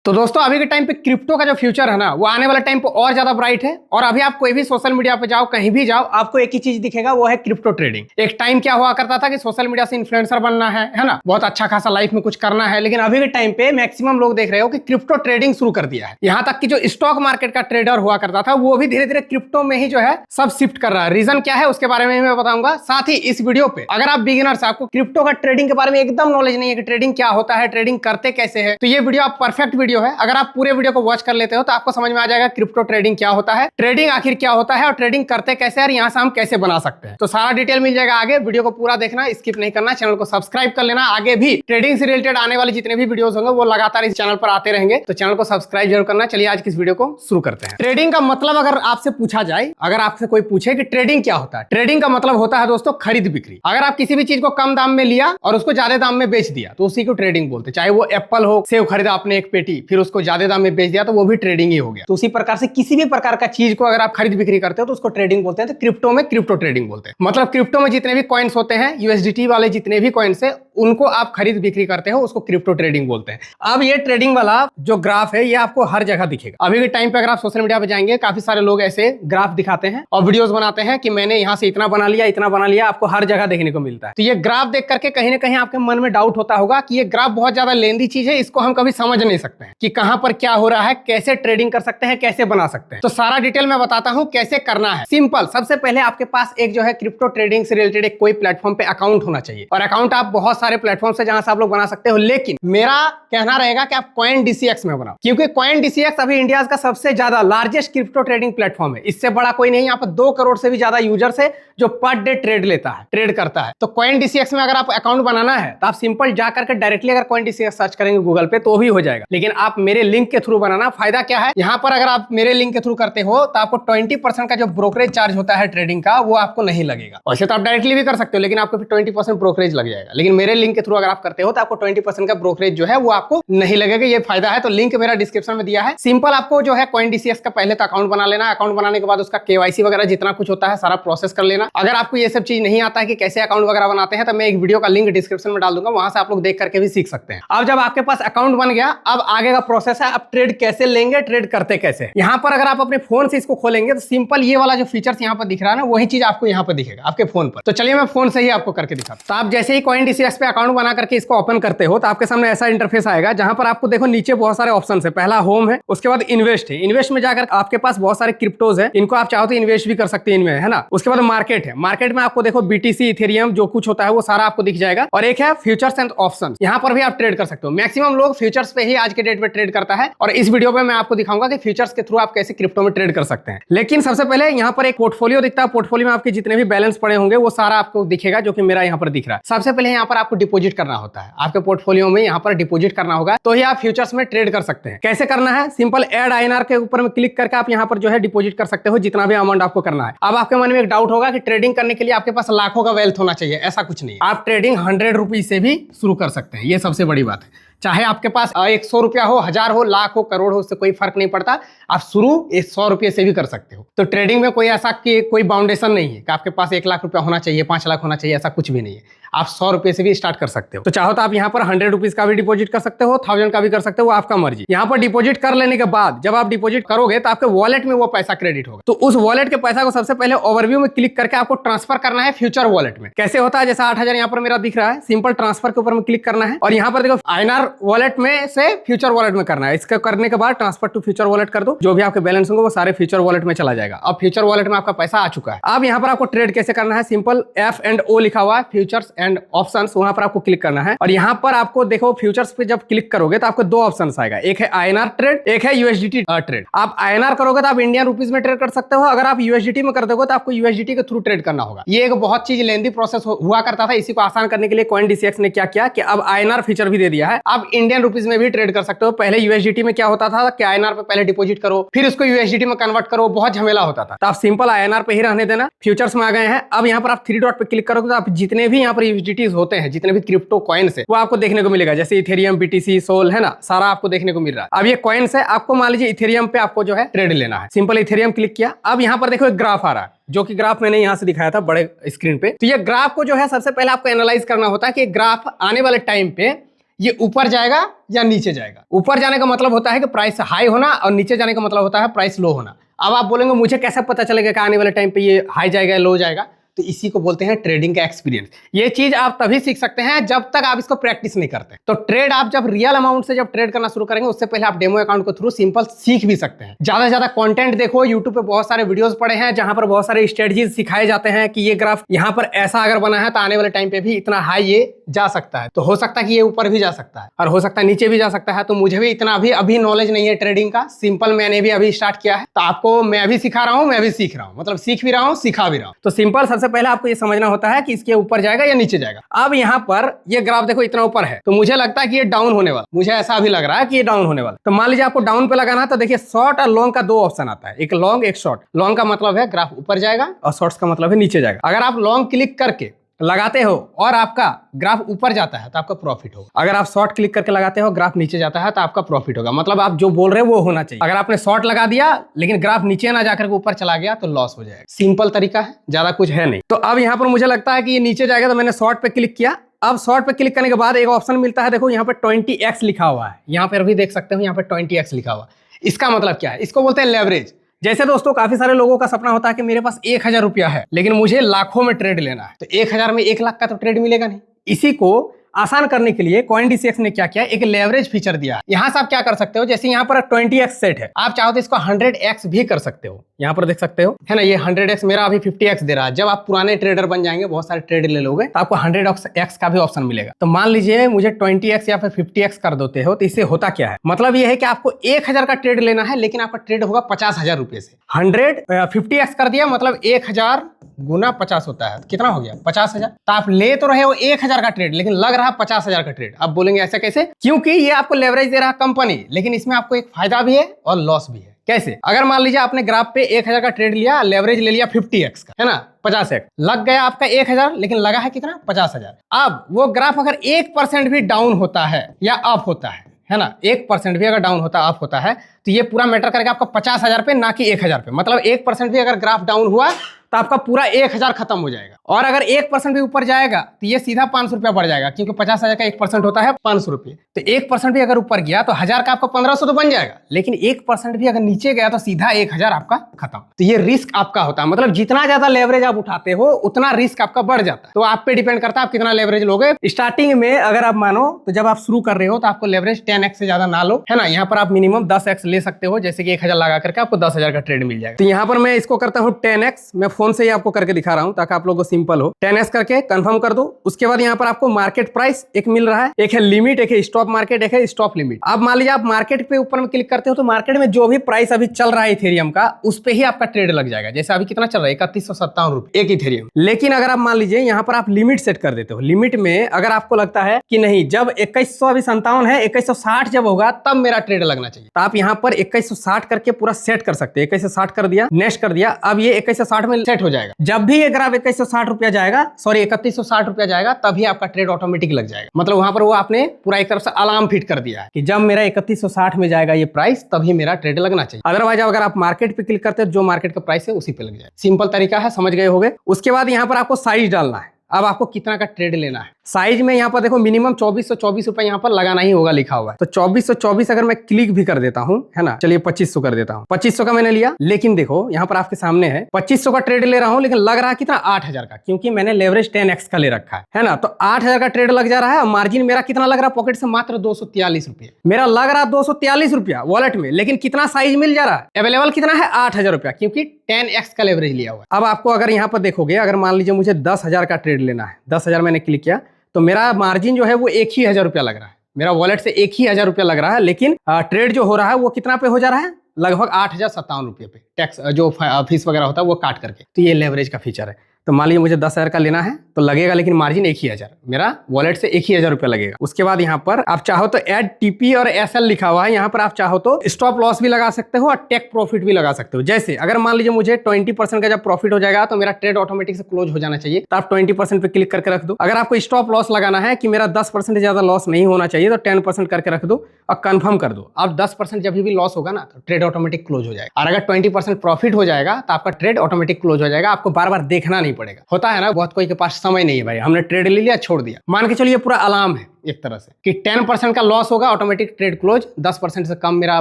तो दोस्तों अभी के टाइम पे क्रिप्टो का जो फ्यूचर है ना वो आने वाला टाइम पे और ज्यादा ब्राइट है। और अभी आप कोई भी सोशल मीडिया पे जाओ, कहीं भी जाओ, आपको एक ही चीज दिखेगा, वो है क्रिप्टो ट्रेडिंग। एक टाइम क्या हुआ करता था कि सोशल मीडिया से इन्फ्लुएंसर बनना है ना, बहुत अच्छा खासा लाइफ में कुछ करना है। लेकिन अभी के टाइम पे मैक्सिमम लोग देख रहे हो कि क्रिप्टो ट्रेडिंग शुरू कर दिया है। यहाँ तक कि जो स्टॉक मार्केट का ट्रेडर हुआ करता था वो भी धीरे धीरे क्रिप्टो में ही जो है सब शिफ्ट कर रहा है। रीजन क्या है उसके बारे में मैं बताऊंगा। साथ ही इस वीडियो पे अगर आप बिगिनर्स, आपको क्रिप्टो का ट्रेडिंग के बारे में एकदम नॉलेज नहीं है कि ट्रेडिंग क्या होता है, ट्रेडिंग करते कैसे है, तो ये वीडियो आप परफेक्ट वीडियो है। अगर आप पूरे वीडियो को वॉच कर लेते हो तो आपको समझ में आ जाएगा क्रिप्टो ट्रेडिंग क्या होता है, ट्रेडिंग आखिर क्या होता है और ट्रेडिंग करते कैसे है और यहाँ से हम कैसे बना सकते हैं। तो सारा डिटेल मिल जाएगा आगे। वीडियो को पूरा देखना, स्किप नहीं करना, चैनल को सब्सक्राइब कर लेना। आगे भी ट्रेडिंग से रिलेटेड आने वाले जितने भी वीडियोस होंगे वो लगातार इस चैनल पर आते रहेंगे, तो चैनल को सब्सक्राइब जरूर करना। चलिए आज की इस वीडियो को शुरू करते हैं। ट्रेडिंग का मतलब अगर आपसे पूछा जाए, अगर आपसे कोई पूछे कि ट्रेडिंग क्या होता है, ट्रेडिंग का मतलब होता है दोस्तों खरीद बिक्री। अगर आप किसी भी चीज को कम दाम में लिया और उसको ज्यादा दाम में बेच दिया तो उसी को ट्रेडिंग बोलते हैं। चाहे वो एप्पल हो, सेव खरीदा आपने एक पेटी, फिर उसको ज्यादा दाम में बेच दिया तो वो भी ट्रेडिंग ही हो गया। तो उसी प्रकार से किसी भी प्रकार का चीज को अगर आप खरीद बिक्री करते हो तो उसको ट्रेडिंग बोलते हैं। तो क्रिप्टो में क्रिप्टो ट्रेडिंग बोलते हैं। मतलब क्रिप्टो में जितने भी कॉइन्स होते हैं, यूएसडीटी वाले जितने भी कॉइन्स है, उनको आप खरीद बिक्री करते हो, उसको क्रिप्टो ट्रेडिंग बोलते हैं। अब ये ट्रेडिंग वाला जो ग्राफ है ये आपको हर जगह दिखेगा। अभी के टाइम पे अगर आप सोशल मीडिया पे जाएंगे, काफी सारे लोग ऐसे ग्राफ दिखाते हैं और वीडियोस बनाते हैं कि मैंने यहाँ से इतना बना लिया, इतना बना लिया। आपको हर जगह देखने को मिलता है। तो ये ग्राफ देख करके कहीं ना कहीं आपके मन में डाउट होता होगा कि ये ग्राफ बहुत ज्यादा लेंदी चीज है, इसको हम कभी समझ नहीं सकते हैं कि कहां पर क्या हो रहा है, कैसे ट्रेडिंग कर सकते हैं, कैसे बना सकते हैं। तो सारा डिटेल मैं बताता हूं कैसे करना है। सिंपल, सबसे पहले आपके पास एक जो है क्रिप्टो ट्रेडिंग से रिलेटेड एक कोई प्लेटफॉर्म पे अकाउंट होना चाहिए। और अकाउंट आप बहुत सारे प्लेटफॉर्म से जहां से आप लोग बना सकते हो, लेकिन मेरा कहना रहेगा कि आप CoinDCX में बनाओ, क्योंकि CoinDCX अभी इंडिया का सबसे ज्यादा लार्जेस्ट क्रिप्टो ट्रेडिंग प्लेटफॉर्म है। इससे बड़ा कोई नहीं। यहाँ पर 2 करोड़ से भी ज्यादा यूजर्स है जो पर डे ट्रेड करता है। तो CoinDCX में अगर आप अकाउंट बनाना है तो आप सिंपल जाकर के डायरेक्टली अगर CoinDCX सर्च करेंगे गूगल पे तो भी हो जाएगा। लेकिन आप मेरे लिंक के थ्रू बनाना। फायदा क्या है, यहाँ पर अगर आप मेरे लिंक के थ्रू करते हो तो आपको 20% का जो ब्रोकरेज चार्ज होता है ट्रेडिंग का, वो आपको नहीं लगेगा। वैसे तो आप डायरेक्टली भी कर सकते हो, लेकिन आपको फिर 20% ब्रोकरेज लग जाएगा। लेकिन मेरे लिंक के थ्रू अगर आप करते हो तो आपको 20% का ब्रोकरेज जो है वो आपको नहीं लगेगा। ये फायदा है। तो लिंक मेरा डिस्क्रिप्शन में दिया है। सिंपल आपको जो है CoinDCX का पहले तो अकाउंट बना लेना। अकाउंट बनाने के बाद उसका KYC वगैरह जितना कुछ होता है सारा प्रोसेस कर लेना। अगर आपको ये सब चीज नहीं आता है कि कैसे अकाउंट वगैरह बनाते हैं, तो मैं एक वीडियो का लिंक डिस्क्रिप्शन में डाल दूंगा, वहां से आप लोग देख करके भी सीख सकते हैं। अब जब आपके पास अकाउंट बन गया, अब आगे का प्रोसेस है, अब ट्रेड कैसे लेंगे, ट्रेड करते कैसे। यहाँ पर अगर आप अपने फोन से इसको खोलेंगे तो सिंपल ये वाला जो फीचर्स यहाँ पर दिख रहा है ना, वही चीज आपको यहाँ पर दिखेगा आपके फोन पर। तो चलिए मैं फोन से ही आपको करके दिखाता हूं। तो आप जैसे ही CoinDCX पे अकाउंट बना करके इसको ओपन करते हो तो आपके सामने ऐसा इंटरफेस आएगा, जहां पर आपको देखो नीचे बहुत सारे ऑप्शन है। पहला होम है, उसके बाद इन्वेस्ट है। इन्वेस्ट में जाकर आपके पास बहुत सारे क्रिप्टोज है, इनको आप चाहो तो इन्वेस्ट भी कर सकते हैं इनमें, है ना। उसके बाद मार्केट है। मार्केट में आपको देखो BTC, इथेरियम जो कुछ होता है वो सारा आपको दिख जाएगा। और एक है फ्यूचर्स एंड ऑप्शन, यहाँ पर भी आप ट्रेड कर सकते हो। मैक्सिमम लोग फ्यूचर्स पे ही आज के डेट में ट्रेड करता है और इस वीडियो में मैं आपको दिखाऊंगा कि फ्यूचर्स के थ्रू आप कैसे क्रिप्टो में ट्रेड कर सकते हैं। लेकिन सबसे पहले यहाँ पर एक पोर्टफोलियो दिखता है। पोर्टफोलियो में आपके जितने भी बैलेंस पड़े होंगे वो सारा आपको दिखेगा, जो कि मेरा यहाँ पर दिख रहा है। सबसे पहले यहाँ पर आपको डिपॉजिट करना होता है। आपके पोर्टफोलियो में यहाँ पर डिपॉजिट करना होगा, तो ही आप फ्यूचर्स में ट्रेड कर सकते हैं। कैसे करना है, सिंपल ऐड INR के ऊपर में क्लिक करके आप यहाँ पर जो है डिपॉजिट कर सकते हो जितना भी अमाउंट आपको करना है। अब आपके मन में एक डाउट होगा कि ट्रेडिंग करने के लिए आपके पास लाखों का वेल्थ होना चाहिए। ऐसा कुछ नहीं, आप ट्रेडिंग 100 रुपीज से भी शुरू कर सकते हैं। ये सबसे बड़ी बात है। चाहे आपके पास 100 रुपया हो, 1000 हो, लाख हो, करोड़ हो, उससे कोई फर्क नहीं पड़ता। आप शुरू 100 रुपये से भी कर सकते हो। तो ट्रेडिंग में कोई ऐसा कि कोई बाउंडेशन नहीं है कि आपके पास 1 लाख रुपया होना चाहिए, 5 लाख होना चाहिए, ऐसा कुछ भी नहीं है। आप 100 रुपये से भी स्टार्ट कर सकते हो। तो चाहो तो आप यहाँ पर 100 रुपीज का भी डिपॉजिट कर सकते हो, 1000 का भी कर सकते हो, आपका मर्जी। यहाँ पर डिपॉजिट कर लेने के बाद जब आप डिपॉजिट करोगे तो आपके वॉलेट में वो पैसा क्रेडिट होगा। तो उस वॉलेट के पैसा को सबसे पहले ओवरव्यू में क्लिक करके आपको ट्रांसफर करना है फ्यूचर वॉलेट में। कैसे होता है, जैसा 8000 यहाँ पर मेरा दिख रहा है, सिंपल ट्रांसफर के ऊपर में क्लिक करना है और यहाँ पर देखो INR वॉलेट में से फ्यूचर वॉलेट में करना है। इसका करने के बाद ट्रांसफर टू फ्यूचर वॉलेट कर दो। जो भी आपके बैलेंस होंगे वो सारे फ्यूचर वॉलेट में चला जाएगा। अब फ्यूचर वॉलेट में आपका पैसा आ चुका है। अब यहाँ पर आपको ट्रेड कैसे करना है, सिंपल F&O लिखा हुआ है, फ्यूचर्स एंड ऑप्शंस, वहां पर आपको क्लिक करना है। और यहाँ पर आपको देखो फ्यूचर्स पे जब क्लिक करोगे तो आपको 2 ऑप्शन आएगा, एक है INR ट्रेड, एक है USDT ट्रेड। आप INR करोगे तो आप इंडियन रुपीज में ट्रेड कर सकते हो। अगर आप USDT में कर दोगे तो आपको USDT के थ्रू ट्रेड करना होगा। ये एक बहुत चीज लेंदी प्रोसेस हुआ करता था। इसी को आसान करने के लिए CoinDCX ने क्या किया कि अब INR फीचर भी दे दिया है। आप इंडियन रुपीज में भी ट्रेड कर सकते हो। पहले USDT में क्या होता था कि INR पे पहले डिपॉजिट करो, फिर उसको USDT में कन्वर्ट करो, बहुत झमेला होता था। तो आप सिंपल INR पे ही रहने देना। फ्यूचर्स में आ गए हैं। अब यहाँ पर आप 3 डॉट पे क्लिक करोगे तो आप जितने भी यहाँ पर USDT होते हैं, जितने भी क्रिप्टो कॉइन्स है, वो आपको देखने को मिलेगा। जैसे इथेरियम, BTC, सोल, है ना, सारा आपको देखने को मिल रहा है। अब ये कॉइन्स है, आपको मान लीजिए इथेरियम पे आपको जो है ट्रेड लेना है। सिंपल इथेरियम क्लिक किया। अब यहाँ पर देखो एक ग्राफ आ रहा है, जो कि ग्राफ मैंने यहाँ से दिखाया था बड़े स्क्रीन पे। तो ये ग्राफ को जो है सबसे पहले आपको एनालाइज करना होता है कि ग्राफ आने वाले टाइम पे ये ऊपर जाएगा या नीचे जाएगा। ऊपर जाने का मतलब होता है कि प्राइस हाई होना और नीचे जाने का मतलब होता है प्राइस लो होना। अब आप बोलेंगे मुझे कैसे पता चलेगा कि आने वाले टाइम पे ये हाई जाएगा या लो जाएगा, तो इसी को बोलते हैं ट्रेडिंग का एक्सपीरियंस। ये चीज आप तभी सीख सकते हैं जब तक आप इसको प्रैक्टिस नहीं करते। तो ट्रेड आप जब रियल अमाउंट से जब ट्रेड करना शुरू करेंगे उससे पहले आप डेमो अकाउंट के थ्रू सिंपल सीख भी सकते हैं। ज्यादा से ज्यादा कंटेंट देखो, यूट्यूब पे बहुत सारे वीडियोस पड़े हैं जहां पर बहुत सारे स्ट्रेटजीज सिखाए जाते हैं कि ये ग्राफ यहाँ पर ऐसा अगर बना है तो आने वाले टाइम पे भी इतना हाई ये जा सकता है। तो हो सकता है कि ये ऊपर भी जा सकता है और हो सकता है नीचे भी जा सकता है। तो मुझे भी इतना अभी नॉलेज नहीं है ट्रेडिंग का, सिंपल मैंने भी अभी स्टार्ट किया है। तो आपको मैं भी सिखा रहा हूँ, मैं भी सीख रहा हूँ, मतलब सीख भी रहा हूँ, सिखा भी रहा हूँ। तो सिंपल सबसे पहले आपको ये समझना होता है कि इसके ऊपर जाएगा या नीचे जाएगा। अब यहाँ पर ये ग्राफ देखो इतना ऊपर है तो मुझे लगता है कि ये डाउन होने वाला, मुझे ऐसा अभी लग रहा है कि ये डाउन होने वाला। तो मान लीजिए आपको डाउन पे लगाना है तो देखिए शॉर्ट और लॉन्ग का दो ऑप्शन आता है, एक लॉन्ग एक शॉर्ट। लॉन्ग का मतलब है ग्राफ ऊपर जाएगा और शॉर्ट्स का मतलब है नीचे जाएगा। अगर आप लॉन्ग क्लिक करके लगाते हो और आपका ग्राफ ऊपर जाता है तो आपका प्रॉफिट होगा। अगर आप शॉर्ट क्लिक करके लगाते हो ग्राफ नीचे जाता है तो आपका प्रॉफिट होगा। मतलब आप जो बोल रहे हो वो होना चाहिए। अगर आपने शॉर्ट लगा दिया लेकिन ग्राफ नीचे ना जाकर के ऊपर चला गया तो लॉस हो जाएगा। सिंपल तरीका है, ज्यादा कुछ है नहीं। तो अब यहाँ पर मुझे लगता है कि ये नीचे जाएगा तो मैंने शॉर्ट पे क्लिक किया। अब शॉर्ट पे क्लिक करने के बाद एक ऑप्शन मिलता है, देखो यहाँ पे 20x लिखा हुआ है। यहाँ पर भी देख सकते हो यहाँ पे 20x लिखा हुआ। इसका मतलब क्या है? इसको बोलते हैं लेवरेज। जैसे दोस्तों काफी सारे लोगों का सपना होता है कि मेरे पास 1000 रुपया है लेकिन मुझे लाखों में ट्रेड लेना है। तो 1000 में 1 लाख का तो ट्रेड मिलेगा नहीं। इसी को आसान करने के लिए CoinDCX ने क्या किया, एक लेवरेज फीचर दिया। यहाँ से आप क्या कर सकते हो, जैसे यहाँ पर 20x सेट है, आप चाहो तो इसको 100x भी कर सकते हो। यहाँ पर देख सकते हो है ना, ये 100x, मेरा अभी 50x दे रहा है। जब आप पुराने ट्रेडर बन जाएंगे, बहुत सारे ट्रेड ले लोगे तो आपको 100x का भी ऑप्शन मिलेगा। तो मान लीजिए मुझे 20x या फिर 50x कर देते हो तो इससे होता क्या है, मतलब ये है कि आपको 1000 का ट्रेड लेना है लेकिन आपका ट्रेड होगा 50,000 रुपए से। 50x कर दिया मतलब 1000 गुना 50 होता है, कितना हो गया 50,000। तो आप ले तो रहे हो 1000 का ट्रेड लेकिन लग रहा 50,000 का ट्रेड। अब बोलेंगे ऐसा कैसे? क्योंकि ये आपको लेवरेज दे रहा है कंपनी, लेकिन इसमें आपको एक फायदा भी है और लॉस भी है। कैसे? अगर मान लीजिए आपने ग्राफ पे 1000 का ट्रेड लिया, लेवरेज ले लिया 50x का, है ना, 50x लग गया आपका 1000 लेकिन लगा है कितना 50,000। अब वो ग्राफ अगर 1% भी डाउन होता है या अप होता है ना, 1% भी अगर डाउन होता अप होता है तो ये पूरा मैटर करेगा आपका 50,000 पे, ना कि 1000 पे। मतलब 1% भी अगर ग्राफ डाउन हुआ तो आपका पूरा 1000 खत्म हो जाएगा। और अगर 1% भी ऊपर जाएगा तो ये सीधा 500 रुपया बढ़ जाएगा, क्योंकि 50,000 का 1% होता है 500 रुपये। तो 1% भी अगर ऊपर गया तो 1000 का आपका 1500 तो बन जाएगा, लेकिन 1% भी अगर नीचे गया तो सीधा 1000 आपका खत्म। तो ये रिस्क आपका होता है, मतलब जितना ज्यादा लेवरेज आप उठाते हो उतना रिस्क आपका बढ़ जाता है। तो आप पे डिपेंड करता है आप कितना लेवरेज लोगे। स्टार्टिंग में अगर आप मानो तो जब आप शुरू कर रहे हो तो आपको लेवरेज 10x से ज्यादा ना लो, है ना। यहाँ पर आप मिनिमम 10x ले सकते हो, जैसे कि 1000 लगा करके आपको 10,000 का ट्रेड मिल जाएगा। तो यहाँ पर मैं इसको करता हूँ 10x। मैं फोन से ही आपको करके दिखा रहा हूँ ताकि आप लोगों को सिंपल हो। 10x करके कंफर्म कर दो। उसके बाद यहाँ पर आपको मार्केट प्राइस एक मिल रहा है, एक है लिमिट, एक है स्टॉप मार्केट, एक है स्टॉप लिमिट। अब मान लीजिए आप मार्केट पे ऊपर में क्लिक करते हो तो मार्केट में जो भी प्राइस अभी चल रहा है इथेरियम का, उस पे ही आपका ट्रेड लग जाएगा। जैसे अभी कितना चल रहा है 3157 रुपए एक इथेरियम। लेकिन अगर आप मान लीजिए यहाँ पर आप लिमिट सेट कर देते हो, लिमिट में अगर आपको लगता है कि नहीं जब 2157 है, 2160 जब होगा तब मेरा ट्रेड लगना चाहिए, तो आप यहाँ पर 2160 करके पूरा सेट कर सकते हैं। 2160 कर दिया, नेक्स्ट कर दिया, अब ये 2160 में सेट हो जाएगा। जब भी ये ग्राफ 2160 रुपया जाएगा, सॉरी 3160 रुपया जाएगा, तभी आपका ट्रेड ऑटोमेटिक लग जाएगा। मतलब वहां पर वो आपने पूरा एक तरफ से अलार्म फिट कर दिया है कि जब मेरा 3160 में जाएगा ये प्राइस तभी मेरा ट्रेड लगना चाहिए। अदरवाइज अगर आप मार्केट पे क्लिक करते हैं जो मार्केट का प्राइस है उसी पे लग जाए। सिंपल तरीका है, समझ गए होंगे। उसके बाद यहाँ पर आपको साइज डालना है। अब आपको कितना का ट्रेड लेना है। साइज में यहाँ पर देखो मिनिमम 2424 रुपए यहाँ पर लगाना ही होगा लिखा हुआ है। तो 2424 अगर मैं क्लिक भी कर देता हूँ, है ना, चलिए 2500 कर देता हूँ। 2500 का मैंने लिया, लेकिन देखो यहाँ पर आपके सामने है 2500 का ट्रेड ले रहा हूँ, लेकिन लग रहा है कितना 8000 का, क्योंकि मैंने लेवरेज 10x का ले रखा है ना। तो 8000 का ट्रेड लग जा रहा है और मार्जिन मेरा कितना लग रहा है पॉकेट से, मात्र 243 रुपये मेरा लग रहा है, 243 रुपया वॉलेट में। लेकिन कितना साइज मिल जा रहा है, अवेलेबल कितना है 8000 रुपया, क्योंकि 10x का लेवरेज लिया हुआ है। अब आपको अगर यहाँ पर देखोगे, अगर मान लीजिए मुझे 10,000 का ट्रेड लेना है, 10,000 मैंने क्लिक किया तो मेरा मार्जिन जो है वो 1000 रुपया लग रहा है, मेरा वॉलेट से 1000 रुपया लग रहा है। लेकिन ट्रेड जो हो रहा है वो कितना पे हो जा रहा है, लगभग 8057 रुपये पे, टैक्स जो फीस वगैरह होता है वो काट करके। तो ये लेवरेज का फीचर है। तो मान लीजिए मुझे 10,000 का लेना है तो लगेगा, लेकिन मार्जिन 1000, मेरा वॉलेट से 1000 रुपया लगेगा। उसके बाद यहाँ पर आप चाहो तो ऐड टीपी और एसएल लिखा हुआ है, यहाँ पर आप चाहो तो स्टॉप लॉस भी लगा सकते हो और टेक प्रॉफिट भी लगा सकते हो। जैसे अगर मान लीजिए मुझे 20% का जब प्रॉफिट हो जाएगा तो मेरा ट्रेड ऑटोमेटिक से क्लोज हो जाना चाहिए, तो आप 20% पे क्लिक करके रख दो। अगर आपको स्टॉप लॉस लगाना है कि मेरा 10% से ज्यादा लॉस नहीं होना चाहिए, तो 10% करके रख दो और कंफर्म कर दो। अब 10% जब भी लॉस होगा ना तो ट्रेड ऑटोमेटिक क्लोज हो जाएगा। और अगर 20% प्रॉफिट हो जाएगा तो आपका ट्रेड ऑटोमेटिक क्लोज हो जाएगा, आपको बार बार देखना नहीं पड़ेगा। होता है ना बहुत कोई के पास समय नहीं है, भाई हमने ट्रेड ले लिया छोड़ दिया। मान के चलिए पूरा अलार्म है, एक तरह से कि 10% का लॉस होगा, ऑटोमेटिक ट्रेड क्लोज, 10% से कम मेरा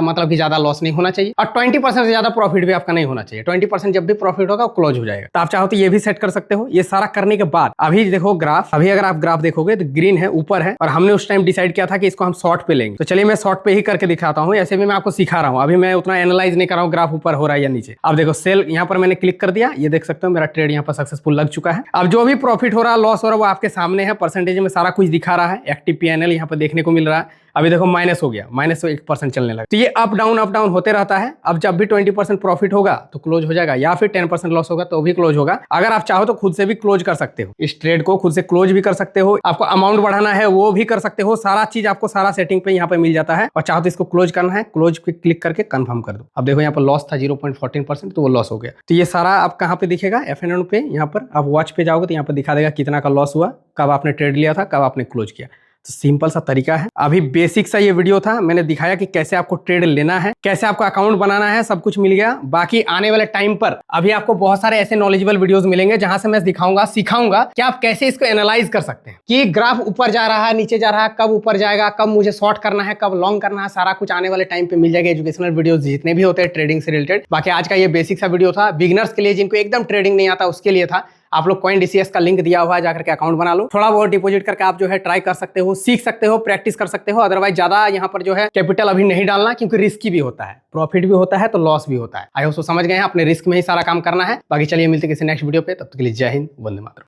मतलब कि ज्यादा लॉस नहीं होना चाहिए, और 20% से ज्यादा प्रॉफिट भी आपका नहीं होना चाहिए। 20% जब भी प्रॉफिट होगा वो क्लोज हो जाएगा। तो आप चाहो तो ये भी सेट कर सकते हो। ये सारा करने के बाद अभी देखो ग्राफ, अभी अगर आप ग्राफ देखोगे तो ग्रीन है, ऊपर है, और हमने उस टाइम डिसाइड किया था कि इसको हम शॉर्ट पे लेंगे। तो चलिए मैं शॉर्ट पे ही करके दिखाता हूँ, ऐसे भी मैं आपको सिखा रहा हूँ, अभी मैं उतना एनालाइज नहीं कर रहा हूँ ग्राफ ऊपर हो रहा है या नीचे। अब देखो सेल यहाँ पर मैंने क्लिक कर दिया, ये देख सकते हो मेरा ट्रेड यहाँ पर सक्सेसफुल लग चुका है। अब जो भी प्रॉफिट हो रहा है, लॉस हो रहा है, वो आपके सामने है, परसेंटेज में सारा कुछ दिखा रहा है, एक्टिव PNL यहाँ पर देखने को मिल रहा है। अभी देखो माइनस हो गया, -1% चलने लगा। तो ये अप डाउन होते रहता है। अब जब भी 20% प्रॉफिट होगा तो क्लोज हो जाएगा, या फिर 10% लॉस होगा तो भी क्लोज होगा। अगर आप चाहो तो खुद से भी क्लोज कर सकते हो, इस ट्रेड को खुद से क्लोज भी कर सकते हो। आपको अमाउंट बढ़ाना है वो भी कर सकते हो, सारा चीज आपको सारा सेटिंग पे यहाँ पे मिल जाता है। और चाहो तो इसको क्लोज करना है, क्लोज पे क्लिक करके कंफर्म कर दो। अब देखो यहाँ पर लॉस था 0.14%, तो वो लॉस हो गया। तो ये सारा आप कहाँ पे दिखेगा, FNO पे, यहाँ पर आप वॉच पे जाओगे तो यहाँ पर दिखा देगा कितना का लॉस हुआ, कब आपने ट्रेड लिया था, कब आपने क्लोज किया। तो सिंपल सा तरीका है। अभी बेसिक सा ये वीडियो था, मैंने दिखाया कि कैसे आपको ट्रेड लेना है, कैसे आपको अकाउंट बनाना है, सब कुछ मिल गया। बाकी आने वाले टाइम पर अभी आपको बहुत सारे ऐसे नॉलेजेबल वीडियोस मिलेंगे जहां से मैं दिखाऊंगा, सिखाऊंगा कि आप कैसे इसको एनालाइज कर सकते हैं कि ग्राफ ऊपर जा रहा है, नीचे जा रहा है, कब ऊपर जाएगा, कब मुझे शॉर्ट करना है, कब लॉन्ग करना है, सारा कुछ आने वाले टाइम पे मिल जाएगा। एजुकेशनल वीडियोस जितने भी होते हैं ट्रेडिंग से रिलेटेड। बाकी आज का ये बेसिक सा वीडियो था, बिगिनर्स के लिए, जिनको एकदम ट्रेडिंग नहीं आता उसके लिए था। आप लोग CoinDCS का लिंक दिया हुआ है, जाकर के अकाउंट बना लो, थोड़ा बहुत डिपॉजिट करके आप जो है ट्राई कर सकते हो, सीख सकते हो, प्रैक्टिस कर सकते हो। अदरवाइज ज्यादा यहाँ पर जो है कैपिटल अभी नहीं डालना, क्योंकि रिस्की भी होता है, प्रॉफिट भी होता है तो लॉस भी होता है। आई होप समझ गए हैं, अपने रिस्क में ही सारा काम करना है। बाकी चलिए मिलते किसी नेक्स्ट वीडियो पे, तब तक के लिए जय हिंद, वंदे मातरम।